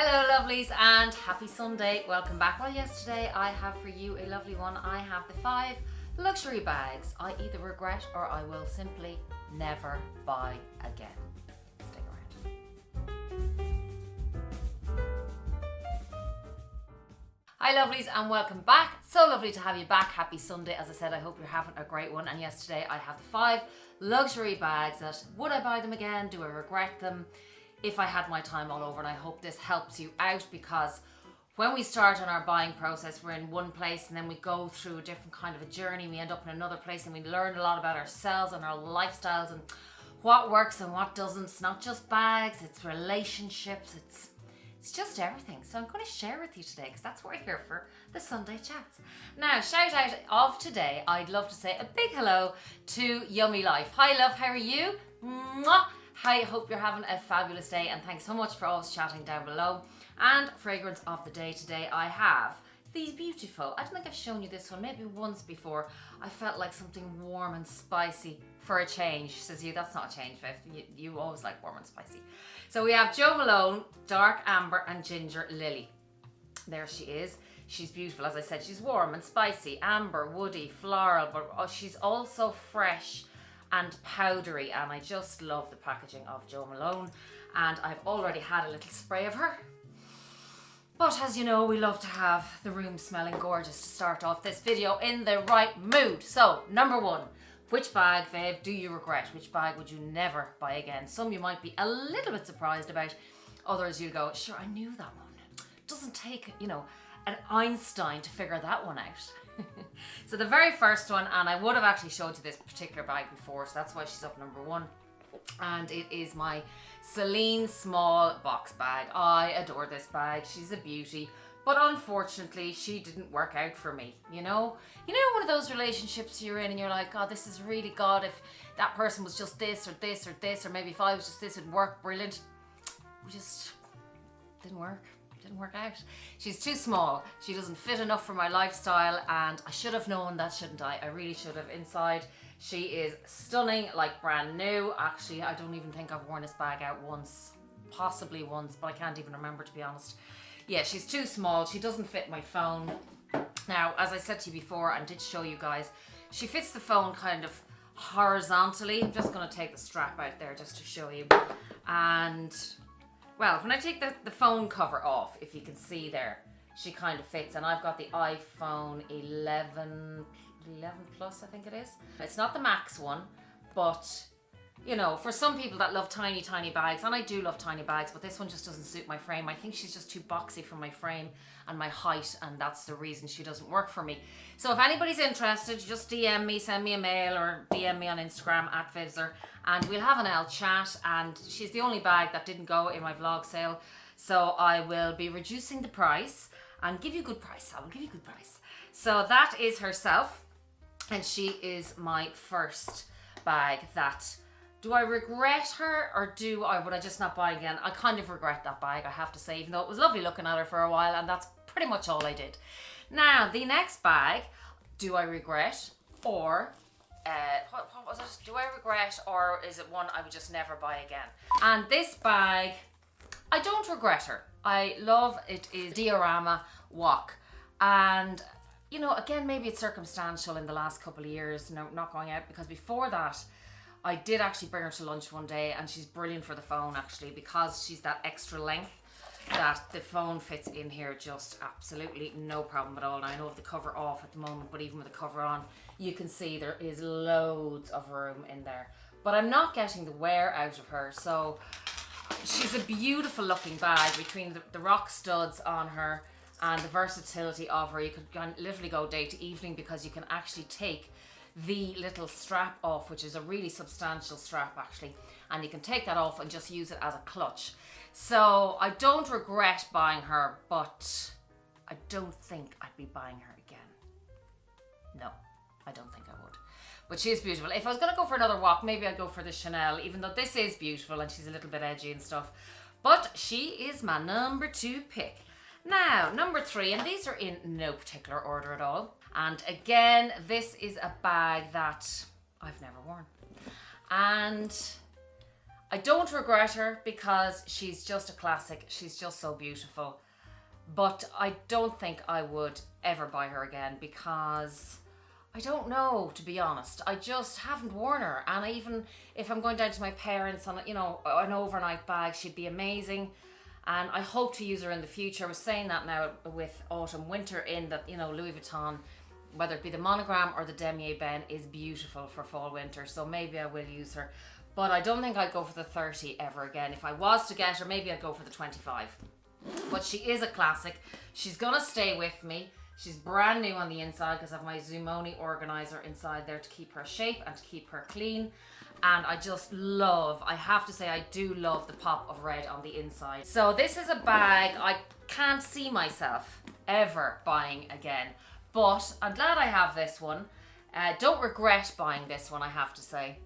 Hello lovelies and happy Sunday. Welcome back. Well, yesterday I have for you a lovely one. I have the 5 luxury bags I either regret or I will simply never buy again. Stick around. Hi lovelies and welcome back. So lovely to have you back. Happy Sunday. As I said, I hope you're having a great one. And yesterday I have the 5 luxury bags that would I buy them again? Do I regret them? If I had my time all over, and I hope this helps you out, because when we start on our buying process, we're in one place and then we go through a different kind of a journey. We end up in another place and we learn a lot about ourselves and our lifestyles and what works and what doesn't. It's not just bags, it's relationships, it's just everything. So I'm going to share with you today because that's what we're here for, the Sunday chats. Now, shout out of today, I'd love to say a big hello to Yummy Life. Hi love, how are you? Mwah! Hi, hope you're having a fabulous day and thanks so much for always chatting down below. And fragrance of the day today, I have these beautiful, I don't think I've shown you this one, maybe once before. I felt like something warm and spicy for a change. Says you, that's not a change, Viv. You always like warm and spicy. So we have Jo Malone, Dark Amber and Ginger Lily. There she is. She's beautiful, as I said, she's warm and spicy, amber, woody, floral, but she's also fresh and powdery, and I just love the packaging of Jo Malone, and I've already had a little spray of her. But as you know, we love to have the room smelling gorgeous to start off this video in the right mood. So, number 1, which bag, Viv, do you regret? Which bag would you never buy again? Some you might be a little bit surprised about, others you go, sure, I knew that one. Doesn't take, you know, an Einstein to figure that one out. So the very first one, and I would have actually showed you this particular bag before, so that's why she's up number 1, and it is my Celine small box bag. I adore this bag. She's a beauty, but unfortunately she didn't work out for me. You know one of those relationships you're in and you're like, oh, this is really God, if that person was just this or this or this, or maybe if I was just this, it'd work brilliant. We just didn't work. Didn't work out. She's too small. She doesn't fit enough for my lifestyle, and I should have known that, shouldn't I? I really should have. Inside, she is stunning, like brand new. Actually, I don't even think I've worn this bag out once, possibly once, but I can't even remember, to be honest. Yeah, she's too small. She doesn't fit my phone. Now, as I said to you before, and did show you guys, she fits the phone kind of horizontally. I'm just going to take the strap out there just to show you. And well, when I take the phone cover off, if you can see there, she kind of fits. And I've got the iPhone 11 Plus, I think it is. It's not the Max one, but you know, for some people that love tiny, tiny bags, and I do love tiny bags, but this one just doesn't suit my frame. I think she's just too boxy for my frame and my height, and that's the reason she doesn't work for me. So if anybody's interested, just DM me, send me a mail, or DM me on Instagram at Vivzer, and we'll have an L chat. And she's the only bag that didn't go in my vlog sale, so I will be reducing the price and give you a good price. I will give you a good price. So that is herself, and she is my first bag that, do I regret her, or would I just not buy again? I kind of regret that bag, I have to say, even though it was lovely looking at her for a while, and that's pretty much all I did. Now, the next bag, do I regret, or what was it? Do I regret, or is it one I would just never buy again? And this bag, I don't regret her. I love it. Is Diorama Wok, and you know, again, maybe it's circumstantial in the last couple of years, not going out, because before that, I did actually bring her to lunch one day, and she's brilliant for the phone actually, because she's that extra length that the phone fits in here just absolutely no problem at all. And I know I have the cover off at the moment, but even with the cover on, you can see there is loads of room in there. But I'm not getting the wear out of her, so she's a beautiful looking bag between the rock studs on her and the versatility of her. You could literally go day to evening, because you can actually take the little strap off, which is a really substantial strap actually, and you can take that off and just use it as a clutch. So I don't regret buying her, but I don't think I'd be buying her again. No, I don't think I would. But she is beautiful. If I was going to go for another walk, maybe I'd go for the Chanel, even though this is beautiful and she's a little bit edgy and stuff. But she is my number 2 pick. Now, number 3, and these are in no particular order at all. And again, this is a bag that I've never worn. And I don't regret her because she's just a classic. She's just so beautiful. But I don't think I would ever buy her again because I don't know, to be honest. I just haven't worn her. And even if I'm going down to my parents on, you know, an overnight bag, she'd be amazing. And I hope to use her in the future. I was saying that now with autumn, winter in that, you know, Louis Vuitton, whether it be the monogram or the damier ben, is beautiful for fall winter. So maybe I will use her. But I don't think I'd go for the 30 ever again. If I was to get her, maybe I'd go for the 25. But she is a classic. She's gonna stay with me. She's brand new on the inside because I have my Zumoni organizer inside there to keep her shape and to keep her clean. And I just love, I have to say, I do love the pop of red on the inside. So this is a bag I can't see myself ever buying again. But I'm glad I have this one. Don't regret buying this one, I have to say.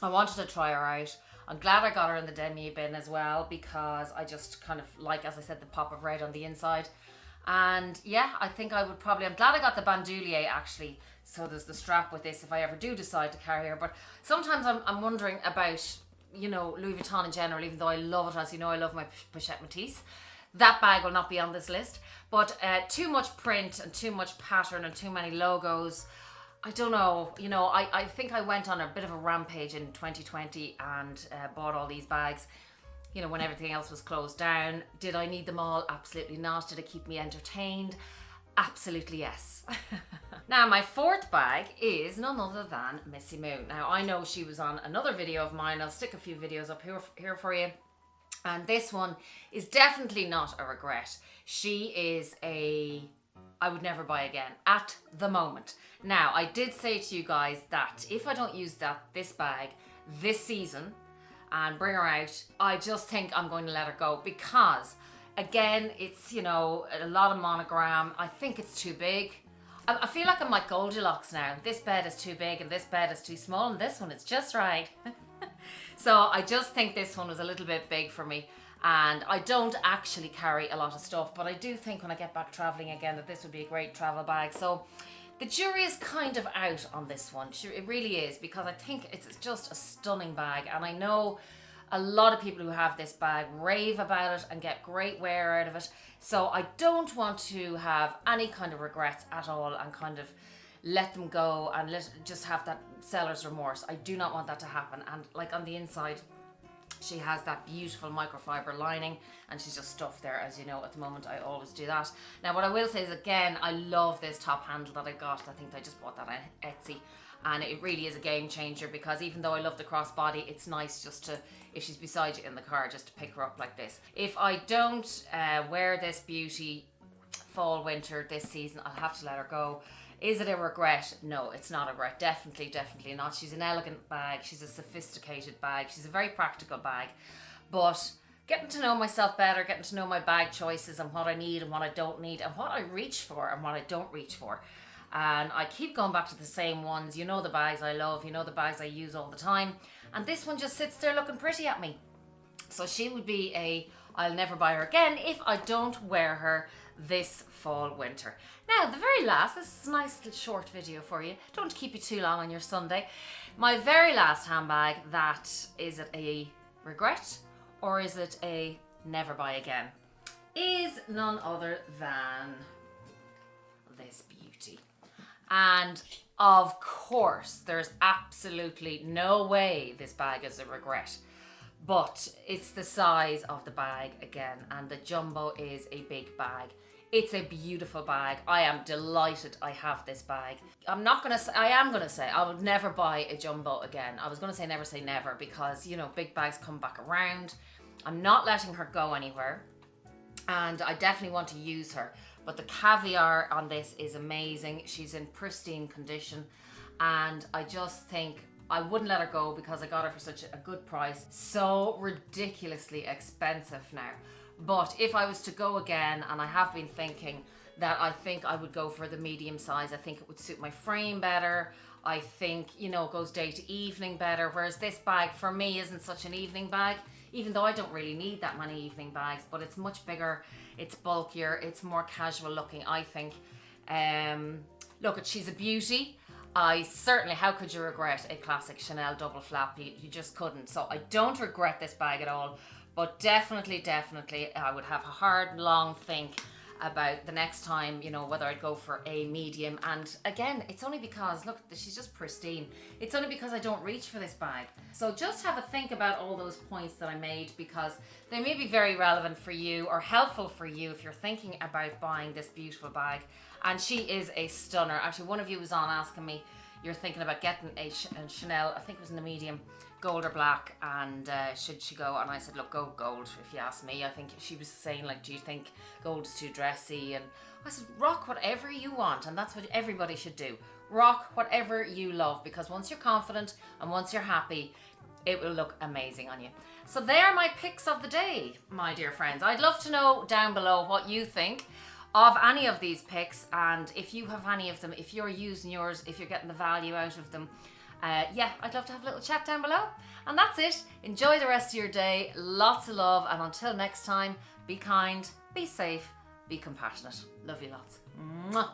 I wanted to try her out. I'm glad I got her in the damier bin as well because I just kind of like, as I said, the pop of red on the inside. And yeah, I think I would probably, I'm glad I got the bandoulier actually. So there's the strap with this if I ever do decide to carry her. But sometimes I'm wondering about, you know, Louis Vuitton in general, even though I love it, as you know, I love my Pochette Métis. That bag will not be on this list. But too much print and too much pattern and too many logos. I don't know, you know, I think I went on a bit of a rampage in 2020 and bought all these bags, you know, when everything else was closed down. Did I need them all? Absolutely not. Did it keep me entertained? Absolutely yes. Now, my fourth bag is none other than Missy Moon. Now, I know she was on another video of mine. I'll stick a few videos up here for you. And this one is definitely not a regret. She is I would never buy again at the moment. Now, I did say to you guys that if I don't use this bag this season and bring her out, I just think I'm going to let her go because, again, it's, you know, a lot of monogram. I think it's too big. I feel like I'm like Goldilocks now. This bed is too big and this bed is too small and this one is just right. So I just think this one was a little bit big for me. And I don't actually carry a lot of stuff, but I do think when I get back traveling again that this would be a great travel bag. So the jury is kind of out on this one. It really is, because I think it's just a stunning bag. And I know a lot of people who have this bag rave about it and get great wear out of it. So I don't want to have any kind of regrets at all and kind of let them go and just have that seller's remorse. I do not want that to happen. And like on the inside, she has that beautiful microfiber lining and she's just stuffed there, as you know. At the moment I always do that. Now what I will say is, again, I love this top handle that I got. I think I just bought that on Etsy, and it really is a game changer because even though I love the crossbody, it's nice just to, if she's beside you in the car, just to pick her up like this. If I don't wear this beauty fall winter this season, I'll have to let her go. Is it a regret? No, it's not a regret. Definitely not. She's an elegant bag. She's a sophisticated bag. She's a very practical bag. But getting to know myself better, getting to know my bag choices and what I need and what I don't need and what I reach for and what I don't reach for. And I keep going back to the same ones. You know the bags I love. You know the bags I use all the time. And this one just sits there looking pretty at me. So she would be I'll never buy her again if I don't wear her this fall winter. Now the very last, this is a nice little short video for you, don't keep you too long on your Sunday. My very last handbag, that is it a regret or is it a never buy again, is none other than this beauty. And of course there's absolutely no way this bag is a regret. But it's the size of the bag again, and the jumbo is a big bag. It's a beautiful bag. I am delighted I have this bag. I am gonna say I would never buy a jumbo again. I was gonna say never because, you know, big bags come back around. I'm not letting her go anywhere, and I definitely want to use her. But the caviar on this is amazing. She's in pristine condition, and I just think I wouldn't let her go because I got her for such a good price. So ridiculously expensive now. But if I was to go again, and I have been thinking that I think I would go for the medium size. I think it would suit my frame better. I think, you know, it goes day to evening better. Whereas this bag for me isn't such an evening bag, even though I don't really need that many evening bags, but it's much bigger, it's bulkier, it's more casual looking, I think. Look, she's a beauty. how could you regret a classic Chanel double flap? You just couldn't. So I don't regret this bag at all, but definitely I would have a hard, long think about the next time, you know, whether I'd go for a medium. And again, it's only because, look, she's just pristine. It's only because I don't reach for this bag. So just have a think about all those points that I made, because they may be very relevant for you or helpful for you if you're thinking about buying this beautiful bag. And she is a stunner. Actually, one of you was on asking me, you're thinking about getting a Chanel, I think it was in the medium, gold or black, and should she go? And I said, look, go gold if you ask me. I think she was saying, like, do you think gold is too dressy? And I said, rock whatever you want, and that's what everybody should do. Rock whatever you love, because once you're confident and once you're happy, it will look amazing on you. So they are my picks of the day, my dear friends. I'd love to know down below what you think of any of these picks, and if you have any of them, if you're using yours, if you're getting the value out of them. Yeah, I'd love to have a little chat down below. And that's it. Enjoy the rest of your day. Lots of love, and until next time, be kind, be safe, be compassionate. Love you lots. Mwah.